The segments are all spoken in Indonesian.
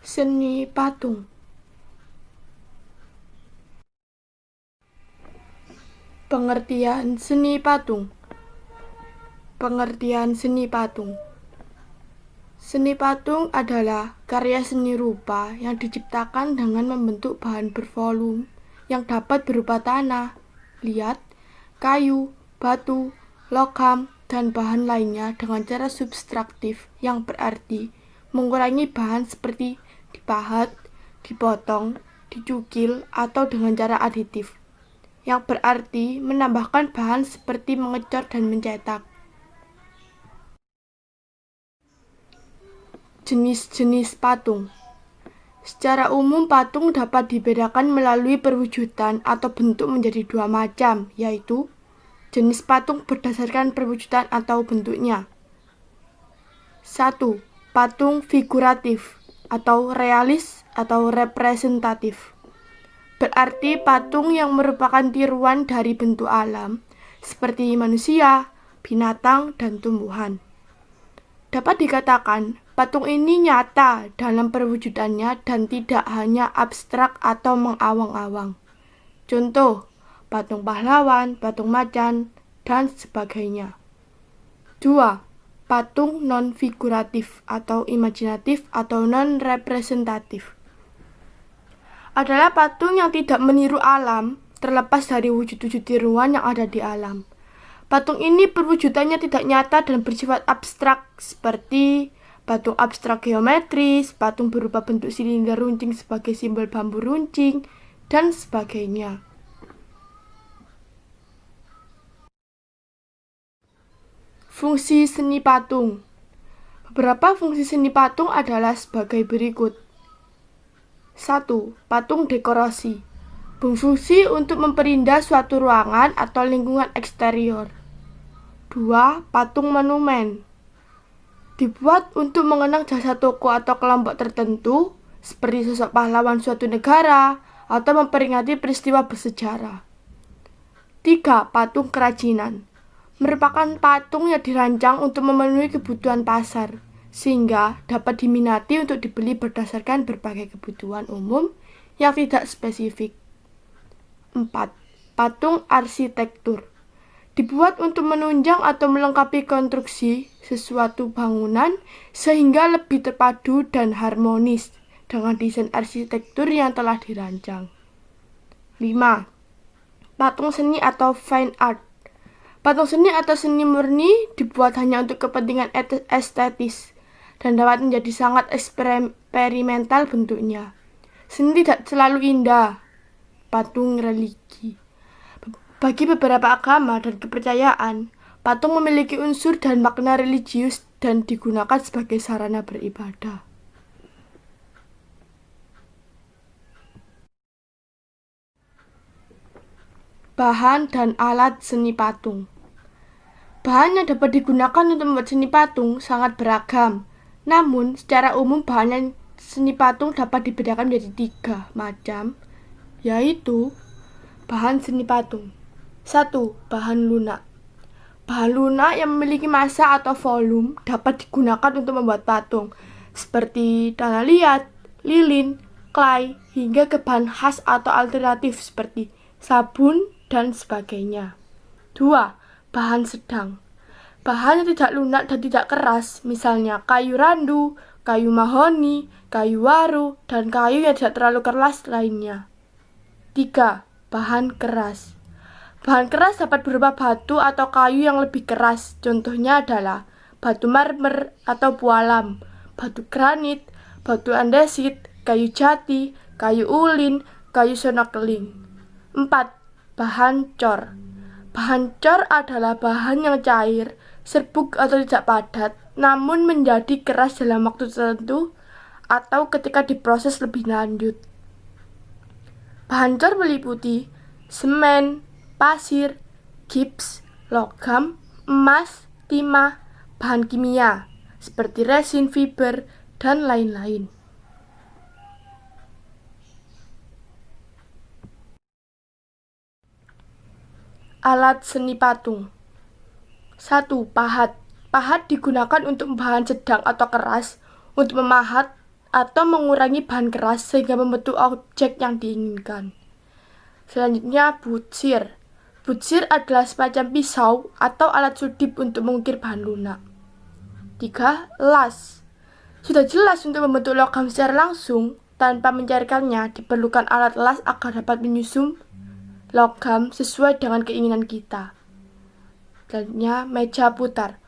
Seni patung. Pengertian seni patung. Pengertian seni patung. Seni patung adalah karya seni rupa yang diciptakan dengan membentuk bahan bervolume yang dapat berupa tanah, liat, kayu, batu, logam, dan bahan lainnya dengan cara subtraktif yang berarti mengurangi bahan seperti dipahat, dipotong, dicukil, atau dengan cara aditif, yang berarti menambahkan bahan seperti mengecor dan mencetak. Jenis-jenis patung. Secara umum, patung dapat dibedakan melalui perwujudan atau bentuk menjadi dua macam, yaitu jenis patung berdasarkan perwujudan atau bentuknya. 1. Patung figuratif atau realis atau representatif. Berarti patung yang merupakan tiruan dari bentuk alam, seperti manusia, binatang, dan tumbuhan. Dapat dikatakan, patung ini nyata dalam perwujudannya dan tidak hanya abstrak atau mengawang-awang. Contoh, patung pahlawan, patung macan, dan sebagainya. 2. Patung non-figuratif atau imajinatif atau non-representatif. Adalah patung yang tidak meniru alam, terlepas dari wujud-wujud tiruan yang ada di alam. Patung ini perwujudannya tidak nyata dan bersifat abstrak, seperti patung abstrak geometris, patung berupa bentuk silinder runcing sebagai simbol bambu runcing, dan sebagainya. Fungsi seni patung. Beberapa fungsi seni patung adalah sebagai berikut. 1. Patung dekorasi. Berfungsi untuk memperindah suatu ruangan atau lingkungan eksterior. 2. Patung monumen. Dibuat untuk mengenang jasa tokoh atau kelompok tertentu, seperti sosok pahlawan suatu negara, atau memperingati peristiwa bersejarah. 3. Patung kerajinan. Merupakan patung yang dirancang untuk memenuhi kebutuhan pasar, sehingga dapat diminati untuk dibeli berdasarkan berbagai kebutuhan umum yang tidak spesifik. 4. Patung arsitektur. Dibuat untuk menunjang atau melengkapi konstruksi sesuatu bangunan sehingga lebih terpadu dan harmonis dengan desain arsitektur yang telah dirancang. 5. Patung seni atau fine art. Patung seni atau seni murni dibuat hanya untuk kepentingan estetis dan dapat menjadi sangat eksperimental bentuknya. Seni tidak selalu indah. Patung religi. Bagi beberapa agama dan kepercayaan, patung memiliki unsur dan makna religius dan digunakan sebagai sarana beribadah. Bahan dan alat seni patung. Bahan yang dapat digunakan untuk membuat seni patung sangat beragam. Namun, secara umum bahan seni patung dapat dibedakan menjadi 3 macam, yaitu bahan seni patung. 1. Bahan lunak. Bahan lunak yang memiliki massa atau volume dapat digunakan untuk membuat patung, seperti tanah liat, lilin, clay, hingga ke bahan khas atau alternatif seperti sabun dan sebagainya. 2. Bahan sedang. Bahan yang tidak lunak dan tidak keras, misalnya kayu randu, kayu mahoni, kayu waru, dan kayu yang tidak terlalu keras lainnya. 3. Bahan keras. Bahan keras dapat berupa batu atau kayu yang lebih keras. Contohnya adalah batu marmer atau pualam, batu granit, batu andesit, kayu jati, kayu ulin, kayu sonokeling. 4. Bahan cor. Bahan cor adalah bahan yang cair, serbuk atau tidak padat, namun menjadi keras dalam waktu tertentu atau ketika diproses lebih lanjut. Bahan cor meliputi semen, pasir, gips, logam, emas, timah, bahan kimia, seperti resin, fiber, dan lain-lain. Alat seni patung. 1. Pahat. Pahat digunakan untuk bahan sedang atau keras untuk memahat atau mengurangi bahan keras sehingga membentuk objek yang diinginkan. Selanjutnya, butsir. Butsir adalah semacam pisau atau alat sudip untuk mengukir bahan lunak. 3. Las. Sudah jelas untuk membentuk logam secara langsung, tanpa mencairkannya, diperlukan alat las agar dapat menyusun logam sesuai dengan keinginan kita. Selanjutnya, meja putar.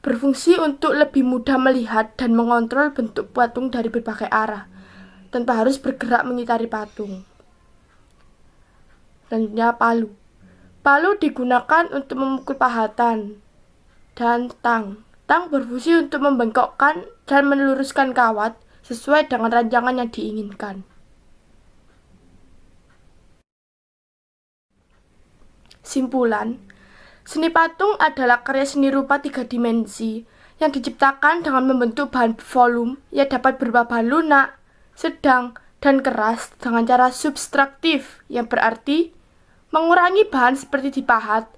Berfungsi untuk lebih mudah melihat dan mengontrol bentuk patung dari berbagai arah, tanpa harus bergerak mengitari patung. Selanjutnya, palu. Palu digunakan untuk memukul pahatan. Dan tang. Tang berfungsi untuk membengkokkan dan meluruskan kawat sesuai dengan rancangan yang diinginkan. Simpulan, seni patung adalah karya seni rupa 3 dimensi yang diciptakan dengan membentuk bahan volume yang dapat berupa bahan lunak, sedang, dan keras dengan cara subtraktif, yang berarti mengurangi bahan seperti dipahat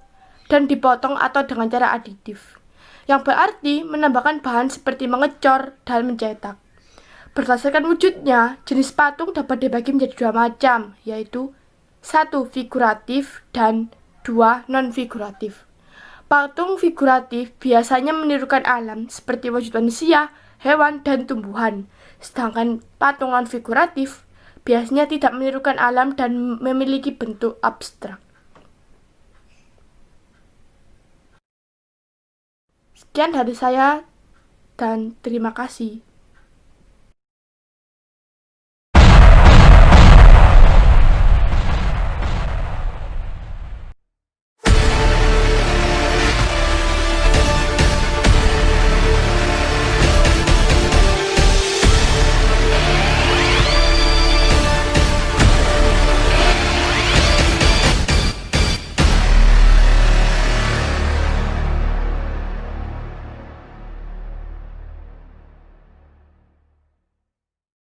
dan dipotong atau dengan cara aditif, yang berarti menambahkan bahan seperti mengecor dan mencetak. Berdasarkan wujudnya, jenis patung dapat dibagi menjadi 2 macam, yaitu 1. Figuratif dan 2. Non-figuratif. Patung figuratif biasanya menirukan alam seperti wujud manusia, hewan, dan tumbuhan. Sedangkan patung non-figuratif biasanya tidak menirukan alam dan memiliki bentuk abstrak. Sekian dari saya dan terima kasih.